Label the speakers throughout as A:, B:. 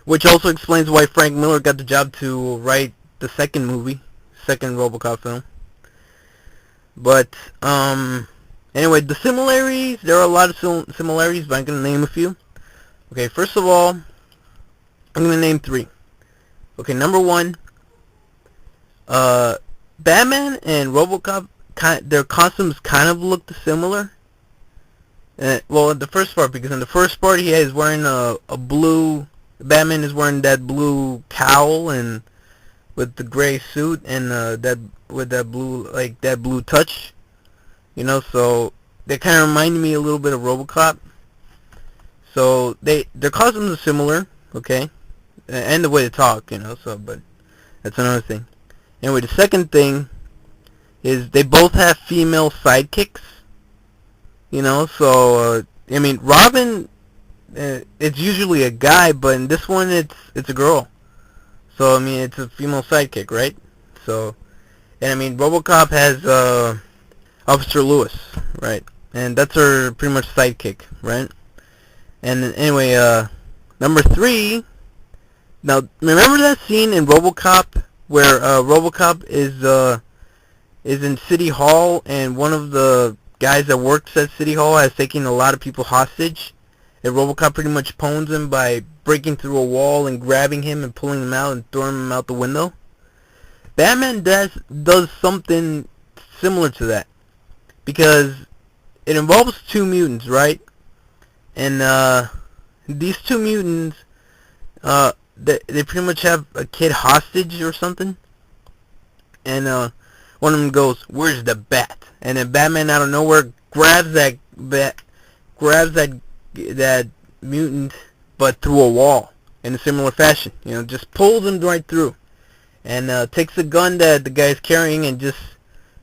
A: which also explains why Frank Miller got the job to write the second movie, second RoboCop film. But anyway, the similarities, there are a lot of similarities, but I'm gonna name a few. Okay, first of all, I'm gonna name three. Okay, number one, Batman and RoboCop, their costumes kind of looked similar. Well, in the first part, because in the first part he is wearing a blue. Batman is wearing that blue cowl and with the gray suit and that with that blue touch, So they kind of remind me a little bit of RoboCop. So their costumes are similar, okay, and the way they talk, So, but that's another thing. Anyway, the second thing is they both have female sidekicks, So I mean, Robin, it's usually a guy, but in this one it's a girl. So I mean, it's a female sidekick, right? So, and I mean, RoboCop has Officer Lewis, right? And that's her pretty much sidekick, right? And anyway, number three. Now, remember that scene in RoboCop where RoboCop is in City Hall, and one of the guys that works at City Hall has taken a lot of people hostage, and RoboCop pretty much pwns him by breaking through a wall and grabbing him and pulling him out and throwing him out the window. Batman does something similar to that, because it involves two mutants, right? And these two mutants, they pretty much have a kid hostage or something, and one of them goes, "Where's the bat?" And then Batman out of nowhere grabs that mutant, but through a wall in a similar fashion. Just pulls him right through, and takes the gun that the guy's carrying and just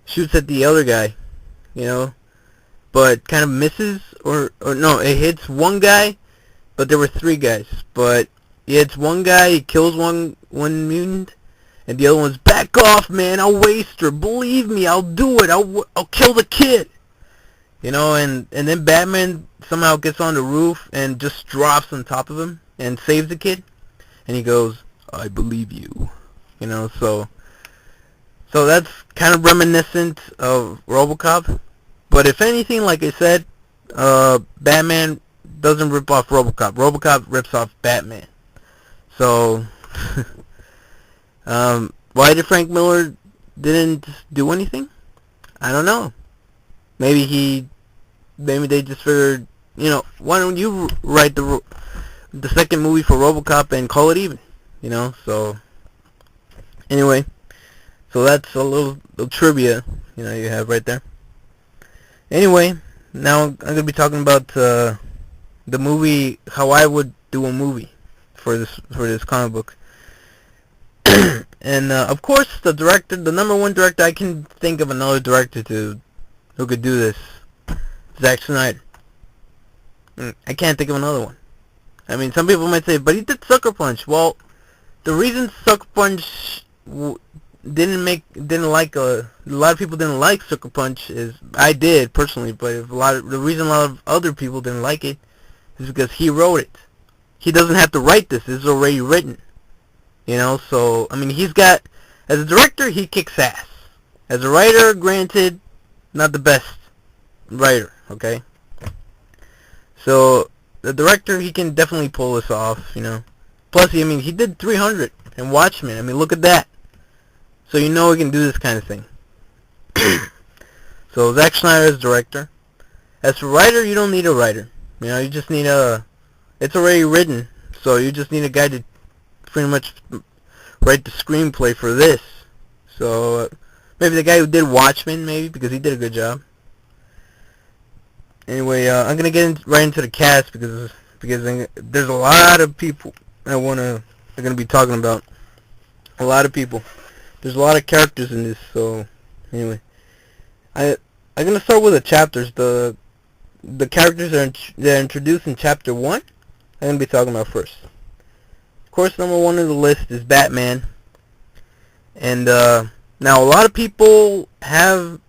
A: shoots at the other guy. But kind of misses, or no, it hits one guy, but there were three guys. But it hits one guy, he kills one mutant, and the other one's, "Back off, man, I'll waste her, believe me, I'll do it, I'll kill the kid." And then Batman somehow gets on the roof and just drops on top of him and saves the kid. And he goes, "I believe you." So that's kind of reminiscent of RoboCop. But if anything, like I said, Batman doesn't rip off RoboCop. RoboCop rips off Batman. So, why did Frank Miller didn't do anything? I don't know. Maybe they just figured, why don't you write the second movie for RoboCop and call it even, So, anyway, so that's a little trivia, you have right there. Anyway, now I'm going to be talking about the movie, how I would do a movie for this comic book. And of course, the number one director, I can think of another director who could do this, Zack Snyder. I can't think of another one. I mean, some people might say, but he did Sucker Punch. Well, the reason Sucker Punch a lot of people didn't like Sucker Punch is, I did personally, but the reason a lot of other people didn't like it is because he wrote it. He doesn't have to write this. It's already written. So, I mean, as a director, he kicks ass. As a writer, granted, not the best writer, okay? So, the director, he can definitely pull this off, Plus, he did 300 and Watchmen. I mean, look at that. So he can do this kind of thing. So Zack Snyder is director. As for writer, you don't need a writer. You just need it's already written, so you just need a guy to pretty much write the screenplay for this. So maybe the guy who did Watchmen, maybe, because he did a good job. Anyway, I'm gonna get right into the cast because there's a lot of people I'm gonna be talking about. A lot of people. There's a lot of characters in this, so anyway, I'm gonna start with the chapters. The characters that are introduced in chapter 1, I'm gonna be talking about first. Of course, number 1 on the list is Batman, and now a lot of people have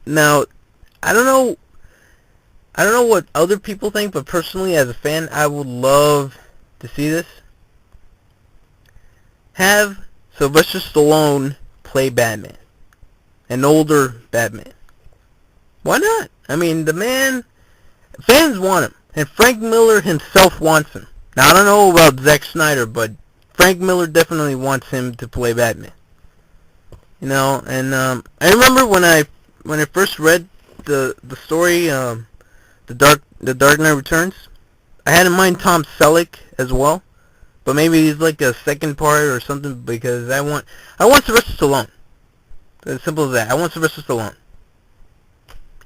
A: now I don't know what other people think, but personally, as a fan, I would love to see this. Have Sylvester Stallone play Batman. An older Batman. Why not? I mean, the man, fans want him. And Frank Miller himself wants him. Now, I don't know about Zack Snyder, but Frank Miller definitely wants him to play Batman. You know, and I remember when I first read the story, the Dark Knight Returns, I had in mind Tom Selleck as well, but maybe he's like a second part or something, because I want Sylvester Stallone. As simple as that. I want Sylvester Stallone.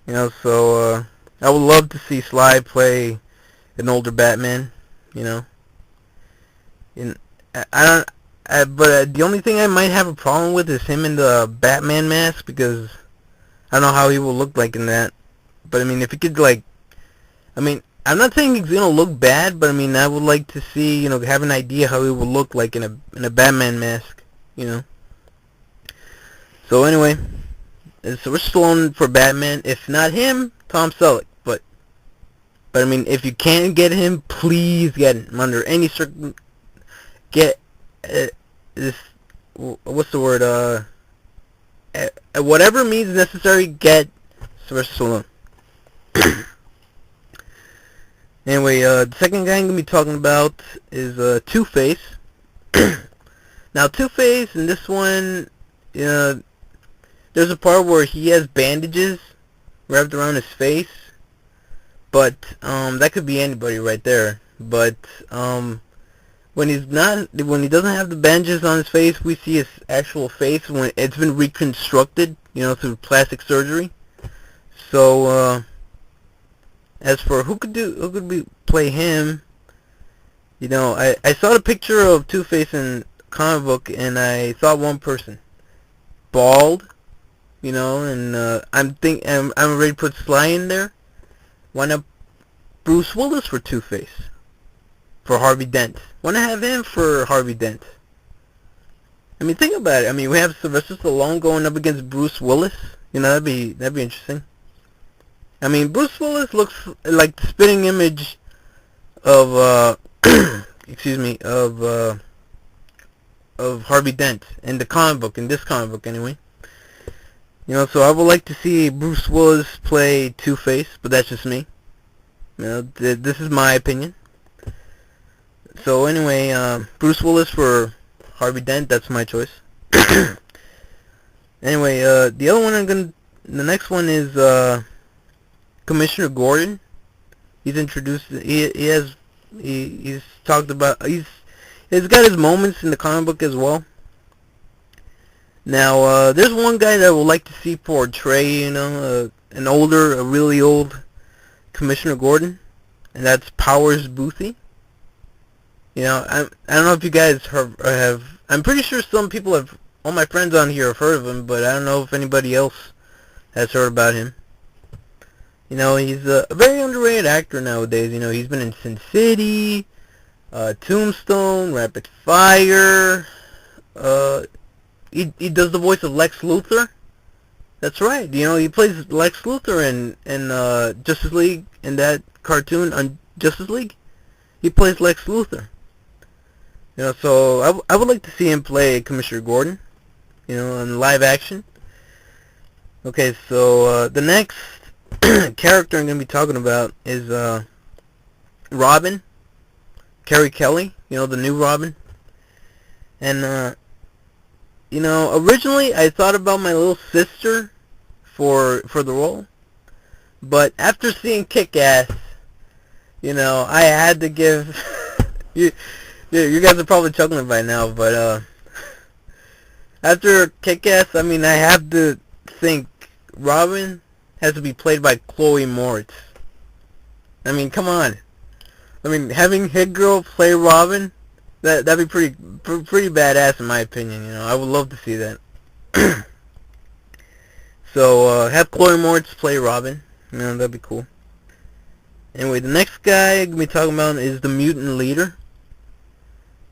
A: You know, so I would love to see Sly play an older Batman. You know, and but the only thing I might have a problem with is him in the Batman mask, because I don't know how he will look like in that. But I mean, if he could, like, I mean, I'm not saying he's gonna look bad, but I mean, I would like to see, you know, have an idea how he would look like in a Batman mask, you know. So anyway, so we're Stallone for Batman. If not him, Tom Selleck. But I mean, if you can't get him, please get him under any get this. What's the word? Whatever means necessary. Get Sylvester Stallone. Anyway, the second guy I'm gonna be talking about is Two-Face. Now, Two-Face in this one, there's a part where he has bandages wrapped around his face. But that could be anybody right there. But when he doesn't have the bandages on his face, we see his actual face when it's been reconstructed, you know, through plastic surgery. So as for who could play him, you know, I saw the picture of Two-Face in comic book, and I thought one person, bald, you know, and I'm ready to put Sly in there. Why not Bruce Willis for Two-Face? For Harvey Dent. Why not have him for Harvey Dent? I mean, think about it. I mean, we have Sylvester Stallone going up against Bruce Willis. You know, that'd be interesting. I mean, Bruce Willis looks like the spitting image of excuse me, of Harvey Dent in the comic book, in this comic book anyway. You know, so I would like to see Bruce Willis play Two-Face, but that's just me. You know, this is my opinion. So anyway, Bruce Willis for Harvey Dent, that's my choice. Anyway, the other one the next one is Commissioner Gordon. He's introduced. He's talked about. He's got his moments in the comic book as well. Now, there's one guy that I would like to see portray, you know, a really old Commissioner Gordon, and that's Powers Boothie. You know, I don't know if you guys have. I'm pretty sure some people have. All my friends on here have heard of him, but I don't know if anybody else has heard about him. You know, he's a very underrated actor nowadays. You know, he's been in Sin City, Tombstone, Rapid Fire. He does the voice of Lex Luthor. That's right. You know, he plays Lex Luthor in Justice League, in that cartoon on Justice League. He plays Lex Luthor. You know, so I would like to see him play Commissioner Gordon, you know, in live action. Okay, so the next character I'm going to be talking about is Robin, Carrie Kelly, you know, the new Robin. And you know, originally I thought about my little sister for the role, but after seeing Kick-Ass, you know, I had to give you guys are probably chuckling by now, but after Kick-Ass, I mean, I have to think Robin has to be played by Chloe Moritz. I mean, come on. I mean, having Hit Girl play Robin, that'd be pretty badass in my opinion. You know, I would love to see that. So have Chloe Moritz play Robin. You know, that'd be cool. Anyway, the next guy I'm gonna be talking about is the Mutant Leader.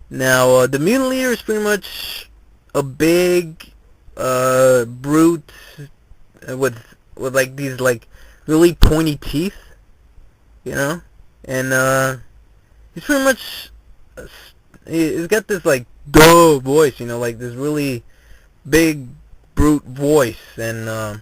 A: Now, the Mutant Leader is pretty much a big brute with like these like really pointy teeth, you know, and he's pretty much he's got this like duh voice, like this really big brute voice, and